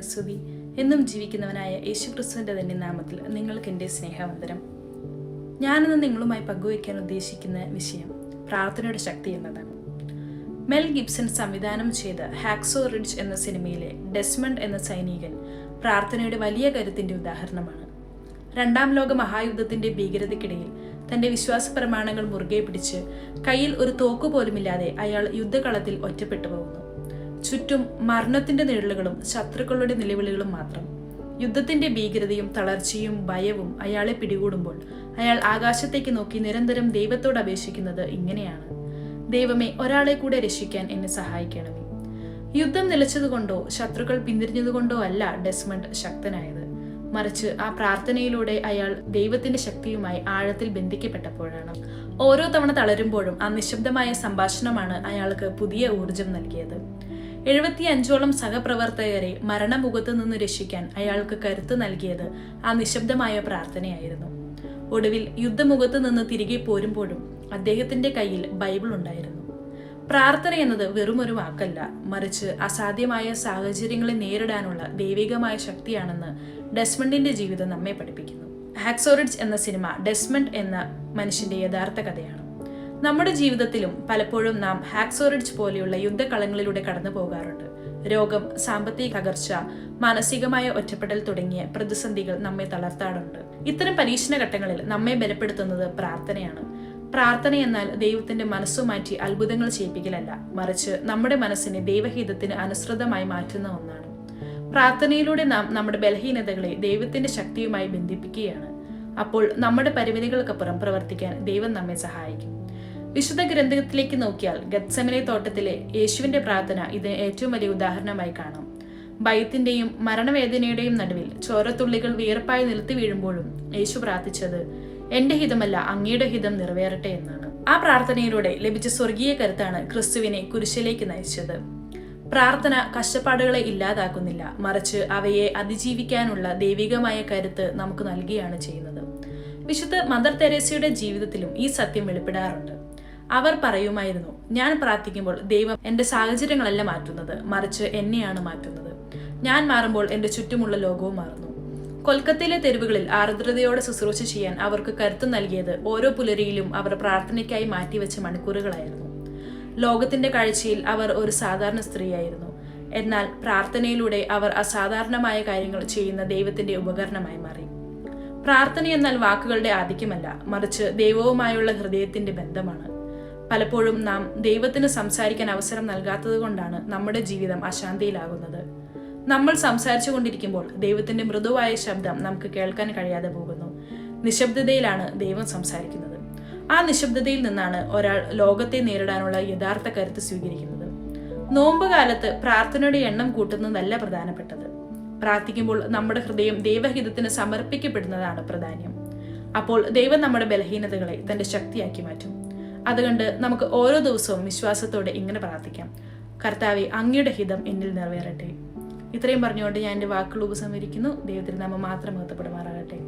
തന്നെ സ്തുതി. എന്നും ജീവിക്കുന്നവനായ യേശുക്രിസ്തുവിന്റെ തന്നെ നാമത്തിൽ നിങ്ങൾക്ക് എൻ്റെ സ്നേഹവന്ദനം. ഞാനിന്ന് നിങ്ങളുമായി പങ്കുവയ്ക്കാൻ ഉദ്ദേശിക്കുന്ന വിഷയം പ്രാർത്ഥനയുടെ ശക്തി എന്നതാണ്. മെൽ ഗിബ്സൺ സംവിധാനം ചെയ്ത ഹാക്സോ റിഡ്ജ് എന്ന സിനിമയിലെ ഡെസ്മണ്ട് എന്ന സൈനികൻ പ്രാർത്ഥനയുടെ വലിയ കരുത്തിന്റെ ഉദാഹരണമാണ്. രണ്ടാം ലോക മഹായുദ്ധത്തിന്റെ ഭീകരതയ്ക്കിടയിൽ തന്റെ വിശ്വാസ പ്രമാണങ്ങൾ മുറുകെ പിടിച്ച് കയ്യിൽ ഒരു തോക്കു പോലുമില്ലാതെ അയാൾ യുദ്ധകളത്തിൽ ഒറ്റപ്പെട്ടു പോകുന്നു. ചുറ്റും മരണത്തിന്റെ നിഴലുകളും ശത്രുക്കളുടെ നിലവിളികളും മാത്രം. യുദ്ധത്തിന്റെ ഭീകരതയും തളർച്ചയും ഭയവും അയാളെ പിടികൂടുമ്പോൾ അയാൾ ആകാശത്തേക്ക് നോക്കി നിരന്തരം ദൈവത്തോട് അപേക്ഷിക്കുന്നത് ഇങ്ങനെയാണ്: ദൈവമേ, ഒരാളെ കൂടെ രക്ഷിക്കാൻ എന്നെ സഹായിക്കണമേ. യുദ്ധം നിലച്ചതുകൊണ്ടോ ശത്രുക്കൾ പിന്തിരിഞ്ഞതുകൊണ്ടോ അല്ല ഡെസ്മണ്ട് ശക്തനായത്, മറിച്ച് ആ പ്രാർത്ഥനയിലൂടെ അയാൾ ദൈവത്തിന്റെ ശക്തിയുമായി ആഴത്തിൽ ബന്ധിക്കപ്പെട്ടപ്പോഴാണ്. ഓരോ തവണ തളരുമ്പോഴും ആ നിശബ്ദമായ സംഭാഷണമാണ് അയാൾക്ക് പുതിയ ഊർജം നൽകിയത്. 75ഓളം സഹപ്രവർത്തകരെ മരണമുഖത്ത് നിന്ന് രക്ഷിക്കാൻ അയാൾക്ക് കരുത്ത് നൽകിയത് ആ നിശബ്ദമായ പ്രാർത്ഥനയായിരുന്നു. ഒടുവിൽ യുദ്ധമുഖത്ത് നിന്ന് തിരികെ പോരുമ്പോഴും അദ്ദേഹത്തിന്റെ കയ്യിൽ ബൈബിൾ ഉണ്ടായിരുന്നു. പ്രാർത്ഥന എന്നത് വെറുമൊരു വാക്കല്ല, മറിച്ച് അസാധ്യമായ സാഹചര്യങ്ങളെ നേരിടാനുള്ള ദൈവികമായ ശക്തിയാണെന്ന് ഡെസ്മണ്ടിന്റെ ജീവിതം നമ്മെ പഠിപ്പിക്കുന്നു. ഹാക്സോ റിഡ്ജ് എന്ന സിനിമ ഡെസ്മണ്ട് എന്ന മനുഷ്യന്റെ യഥാർത്ഥ കഥയാണ്. നമ്മുടെ ജീവിതത്തിലും പലപ്പോഴും നാം ഹാക്സോ റിഡ്ജ് പോലെയുള്ള യുദ്ധകളങ്ങളിലൂടെ കടന്നു പോകാറുണ്ട്. രോഗം, സാമ്പത്തിക തകർച്ച, മാനസികമായ ഒറ്റപ്പെടൽ തുടങ്ങിയ പ്രതിസന്ധികൾ നമ്മെ തളർത്താറുണ്ട്. ഇത്തരം പരീക്ഷണ ഘട്ടങ്ങളിൽ നമ്മെ ബലപ്പെടുത്തുന്നത് പ്രാർത്ഥനയാണ്. പ്രാർത്ഥന എന്നാൽ ദൈവത്തിന്റെ മനസ്സു മാറ്റി അത്ഭുതങ്ങൾ ചെയ്യിപ്പിക്കലല്ല, മറിച്ച് നമ്മുടെ മനസ്സിനെ ദൈവഹിതത്തിന് അനുസൃതമായി മാറ്റുന്ന ഒന്നാണ്. പ്രാർത്ഥനയിലൂടെ നാം നമ്മുടെ ബലഹീനതകളെ ദൈവത്തിന്റെ ശക്തിയുമായി ബന്ധിപ്പിക്കുകയാണ്. അപ്പോൾ നമ്മുടെ പരിമിതികൾക്കപ്പുറം പ്രവർത്തിക്കാൻ ദൈവം നമ്മെ സഹായിക്കും. വിശുദ്ധ ഗ്രന്ഥത്തിലേക്ക് നോക്കിയാൽ ഗത്സമനെ തോട്ടത്തിലെ യേശുവിന്റെ പ്രാർത്ഥന ഇതിന് ഏറ്റവും വലിയ ഉദാഹരണമായി കാണാം. ഭയത്തിന്റെയും മരണവേദനയുടെയും നടുവിൽ ചോരത്തുള്ളികൾ വിയർപ്പായി നിലത്തി വീഴുമ്പോഴും യേശു പ്രാർത്ഥിച്ചത് എന്റെ ഹിതമല്ല അങ്ങയുടെ ഹിതം നിറവേറട്ടെ എന്നാണ്. ആ പ്രാർത്ഥനയിലൂടെ ലഭിച്ച സ്വർഗീയ കരുത്താണ് ക്രിസ്തുവിനെ കുരിശിലേക്ക് നയിച്ചത്. പ്രാർത്ഥന കഷ്ടപ്പാടുകളെ ഇല്ലാതാക്കുന്നില്ല, മറിച്ച് അവയെ അതിജീവിക്കാനുള്ള ദൈവികമായ കരുത്ത് നമുക്ക് നൽകുകയാണ് ചെയ്യുന്നത്. വിശുദ്ധ മദർ തെരേസയുടെ ജീവിതത്തിലും ഈ സത്യം വെളിപ്പെടാറുണ്ട്. അവർ പറയുമായിരുന്നു, ഞാൻ പ്രാർത്ഥിക്കുമ്പോൾ ദൈവം എന്റെ സാഹചര്യങ്ങളല്ല മാറ്റുന്നത്, മറിച്ച് എന്നെയാണ് മാറ്റുന്നത്. ഞാൻ മാറുമ്പോൾ എന്റെ ചുറ്റുമുള്ള ലോകവും മാറുന്നു. കൊൽക്കത്തയിലെ തെരുവുകളിൽ ആർദ്രതയോടെ ശുശ്രൂഷ ചെയ്യാൻ അവർക്ക് കരുത്ത് നൽകിയത് ഓരോ പുലരിയിലും അവർ പ്രാർത്ഥനയ്ക്കായി മാറ്റിവെച്ച മണിക്കൂറുകളായിരുന്നു. ലോകത്തിന്റെ കാഴ്ചയിൽ അവർ ഒരു സാധാരണ സ്ത്രീയായിരുന്നു, എന്നാൽ പ്രാർത്ഥനയിലൂടെ അവർ അസാധാരണമായ കാര്യങ്ങൾ ചെയ്യുന്ന ദൈവത്തിന്റെ ഉപകരണമായി മാറി. പ്രാർത്ഥന എന്നാൽ വാക്കുകളുടെ ആധിക്യമല്ല, മറിച്ച് ദൈവവുമായുള്ള ഹൃദയത്തിന്റെ ബന്ധമാണ്. പലപ്പോഴും നാം ദൈവത്തിന് സംസാരിക്കാൻ അവസരം നൽകാത്തത് കൊണ്ടാണ് നമ്മുടെ ജീവിതം അശാന്തിയിലാകുന്നത്. നമ്മൾ സംസാരിച്ചു കൊണ്ടിരിക്കുമ്പോൾ ദൈവത്തിന്റെ മൃദുവായ ശബ്ദം നമുക്ക് കേൾക്കാൻ കഴിയാതെ പോകുന്നു. നിശബ്ദതയിലാണ് ദൈവം സംസാരിക്കുന്നത്. ആ നിശബ്ദതയിൽ നിന്നാണ് ഒരാൾ ലോകത്തെ നേരിടാനുള്ള യഥാർത്ഥ കരുത്ത് സ്വീകരിക്കുന്നത്. നോമ്പ് കാലത്ത് പ്രാർത്ഥനയുടെ എണ്ണം കൂട്ടുന്നതല്ല പ്രധാനപ്പെട്ടത്. പ്രാർത്ഥിക്കുമ്പോൾ നമ്മുടെ ഹൃദയം ദൈവഹിതത്തിന് സമർപ്പിക്കപ്പെടുന്നതാണ് പ്രാധാന്യം. അപ്പോൾ ദൈവം നമ്മുടെ ബലഹീനതകളെ തന്റെ ശക്തിയാക്കി മാറ്റും. അതുകൊണ്ട് നമുക്ക് ഓരോ ദിവസവും വിശ്വാസത്തോടെ ഇങ്ങനെ പ്രാർത്ഥിക്കാം: കർത്താവേ, അങ്ങയുടെ ഹിതം എന്നിൽ നിറവേറട്ടെ. ഇത്രയും പറഞ്ഞുകൊണ്ട് ഞാൻ എൻ്റെ വാക്കുകൾ ഉപസംഹരിക്കുന്നു. ദൈവത്തിന്റെ നാമം മാത്രം മഹത്വപ്പെടുമാറാകട്ടെ.